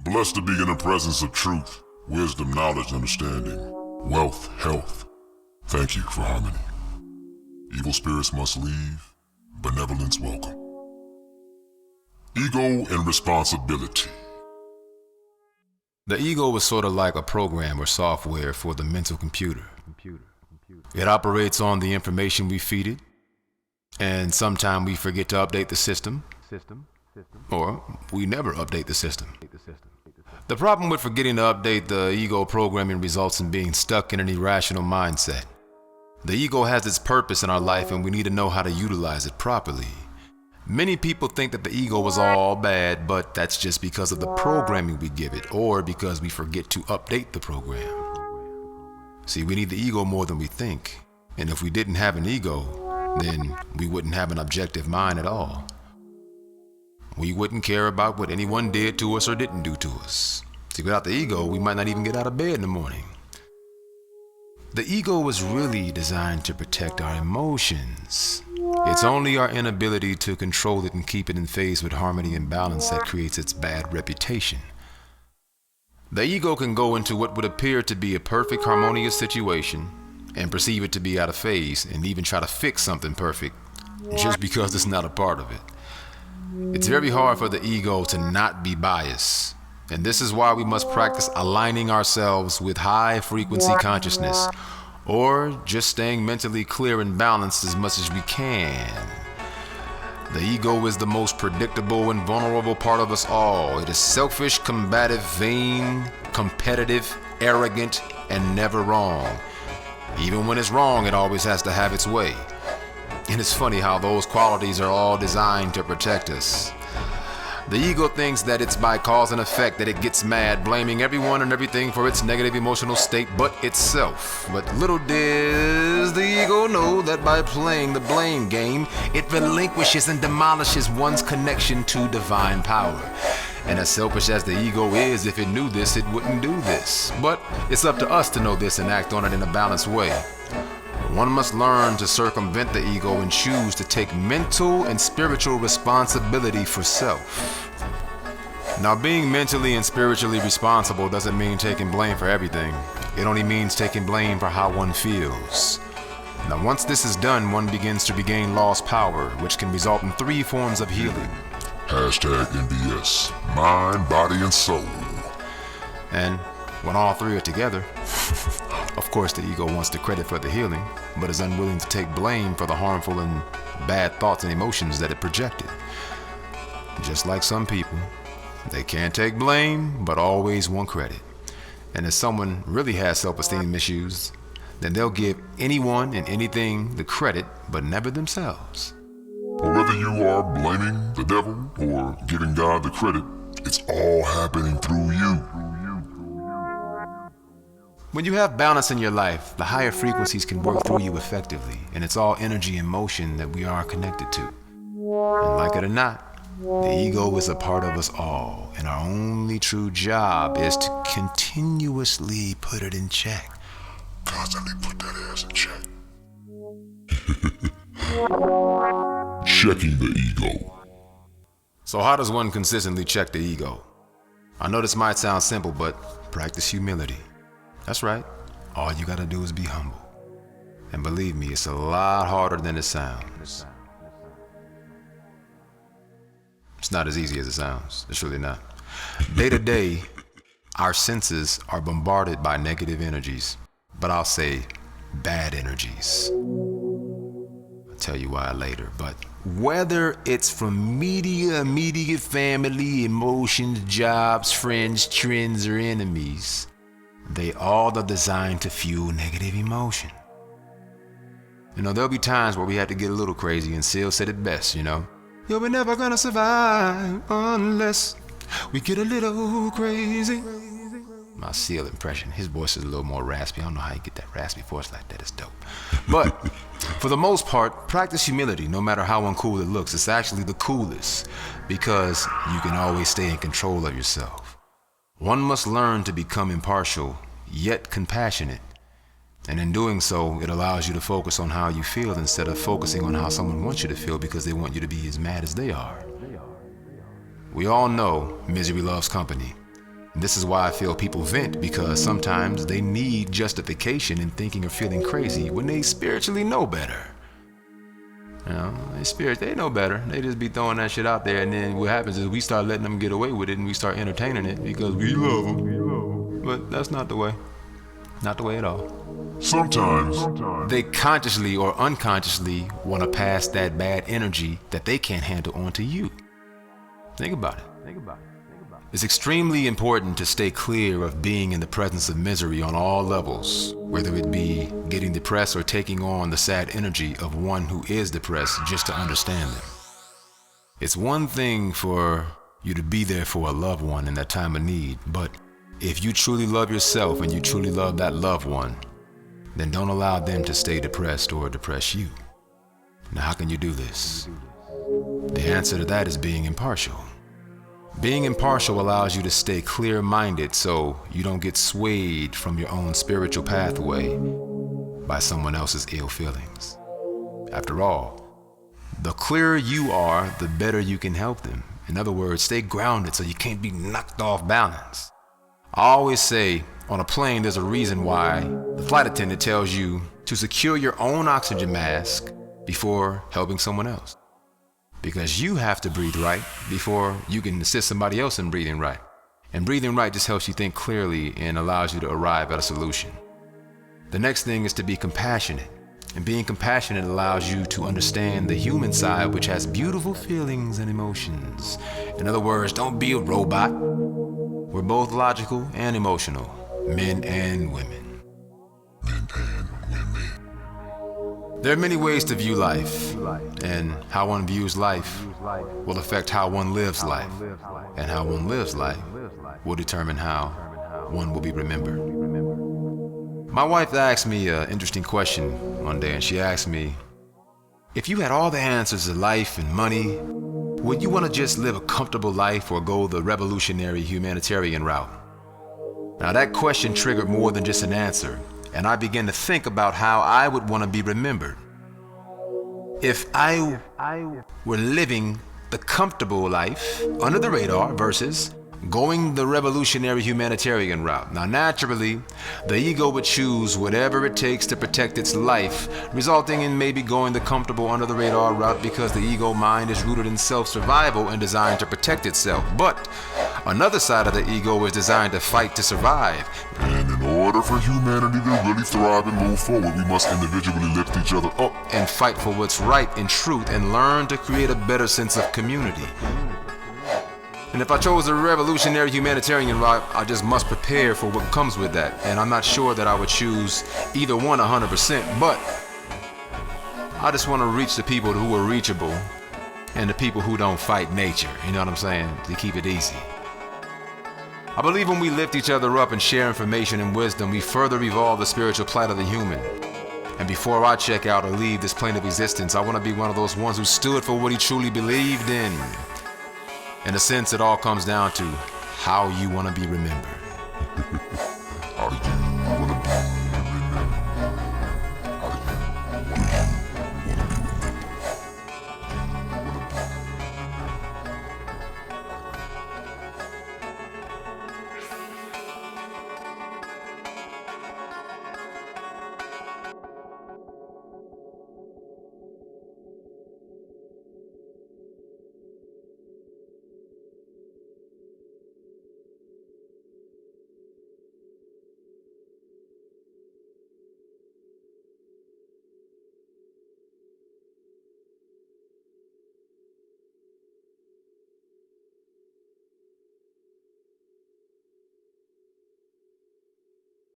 Blessed to be in the presence of truth, wisdom, knowledge, understanding, wealth, health. Thank you for harmony. Evil spirits must leave, benevolence welcome. Ego and responsibility. The ego is sort of like a program or software for the mental computer. It operates on the information we feed it, and sometimes we forget to update the system, or we never update the system. The problem with forgetting to update the ego programming results in being stuck in an irrational mindset. The ego has its purpose in our life, and we need to know how to utilize it properly. Many people think that the ego is all bad, but that's just because of the programming we give it, or because we forget to update the program. See, we need the ego more than we think, and if we didn't have an ego, then we wouldn't have an objective mind at all. We wouldn't care about what anyone did to us or didn't do to us. See, without the ego, we might not even get out of bed in the morning. The ego was really designed to protect our emotions. It's only our inability to control it and keep it in phase with harmony and balance that creates its bad reputation. The ego can go into what would appear to be a perfect, harmonious situation and perceive it to be out of phase and even try to fix something perfect just because it's not a part of it. It's very hard for the ego to not be biased, and this is why we must practice aligning ourselves with high-frequency consciousness, or just staying mentally clear and balanced as much as we can. The ego is the most predictable and vulnerable part of us all. It is selfish, combative, vain, competitive, arrogant, and never wrong. Even when it's wrong, it always has to have its way. And it's funny how those qualities are all designed to protect us. The ego thinks that it's by cause and effect that it gets mad, blaming everyone and everything for its negative emotional state but itself. But little does the ego know that by playing the blame game, it relinquishes and demolishes one's connection to divine power. And as selfish as the ego is, if it knew this, it wouldn't do this. But it's up to us to know this and act on it in a balanced way. One must learn to circumvent the ego and choose to take mental and spiritual responsibility for self. Now, being mentally and spiritually responsible doesn't mean taking blame for everything. It only means taking blame for how one feels. Now, once this is done, one begins to regain lost power, which can result in 3 forms of healing. Hashtag MBS, mind, body, and soul. And when all 3 are together, of course the ego wants the credit for the healing, but is unwilling to take blame for the harmful and bad thoughts and emotions that it projected. Just like some people, they can't take blame, but always want credit. And if someone really has self-esteem issues, then they'll give anyone and anything the credit, but never themselves. Whether you are blaming the devil or giving God the credit, it's all happening through you. When you have balance in your life, the higher frequencies can work through you effectively, and it's all energy and motion that we are connected to. And like it or not, the ego is a part of us all, and our only true job is to continuously put it in check. Constantly put that ass in check. Checking the ego. So how does one consistently check the ego? I know this might sound simple, but practice humility. That's right. All you gotta do is be humble. And believe me, it's a lot harder than it sounds. It's not as easy as it sounds. It's really not. Day to day, our senses are bombarded by negative energies, but I'll say bad energies. I'll tell you why later, but whether it's from media, immediate family, emotions, jobs, friends, trends, or enemies, they all are designed to fuel negative emotion. You know, there'll be times where we have to get a little crazy, and Seal said it best, you know. Yo, we're never gonna survive unless we get a little crazy. My Seal impression, his voice is a little more raspy. I don't know how you get that raspy voice like that, it's dope. But for the most part, practice humility, no matter how uncool it looks. It's actually the coolest, because you can always stay in control of yourself. One must learn to become impartial, yet compassionate. And in doing so, it allows you to focus on how you feel instead of focusing on how someone wants you to feel because they want you to be as mad as they are. We all know misery loves company. This is why I feel people vent, because sometimes they need justification in thinking or feeling crazy when they spiritually know better. You know, they know better. They just be throwing that shit out there, and then what happens is we start letting them get away with it, and we start entertaining it because we love them. But that's not the way. Not the way at all. Sometimes They consciously or unconsciously want to pass that bad energy that they can't handle on to you. Think about it. It's extremely important to stay clear of being in the presence of misery on all levels, whether it be getting depressed or taking on the sad energy of one who is depressed just to understand them. It's one thing for you to be there for a loved one in that time of need, but if you truly love yourself and you truly love that loved one, then don't allow them to stay depressed or depress you. Now, how can you do this? The answer to that is being impartial. Being impartial allows you to stay clear-minded so you don't get swayed from your own spiritual pathway by someone else's ill feelings. After all, the clearer you are, the better you can help them. In other words, stay grounded so you can't be knocked off balance. I always say, on a plane, there's a reason why the flight attendant tells you to secure your own oxygen mask before helping someone else. Because you have to breathe right before you can assist somebody else in breathing right. And breathing right just helps you think clearly and allows you to arrive at a solution. The next thing is to be compassionate. And being compassionate allows you to understand the human side, which has beautiful feelings and emotions. In other words, don't be a robot. We're both logical and emotional, men and women. men and women. There are many ways to view life, and how one views life will affect how one lives life, and how one lives life will determine how one will be remembered. My wife asked me an interesting question one day, and she asked me, if you had all the answers to life and money, would you want to just live a comfortable life or go the revolutionary humanitarian route? Now that question triggered more than just an answer, and I began to think about how I would want to be remembered. If I were living the comfortable life under the radar versus going the revolutionary humanitarian route. Now naturally, the ego would choose whatever it takes to protect its life, resulting in maybe going the comfortable under the radar route because the ego mind is rooted in self-survival and designed to protect itself. But another side of the ego is designed to fight to survive. And in order for humanity to really thrive and move forward, we must individually lift each other up And fight for what's right and truth and learn to create a better sense of community. And if I chose the revolutionary humanitarian route, I just must prepare for what comes with that. And I'm not sure that I would choose either one 100%, but I just want to reach the people who are reachable and the people who don't fight nature, you know what I'm saying, to keep it easy. I believe when we lift each other up and share information and wisdom, we further evolve the spiritual plight of the human. And before I check out or leave this plane of existence, I want to be one of those ones who stood for what he truly believed in. In a sense, it all comes down to how you want to be remembered.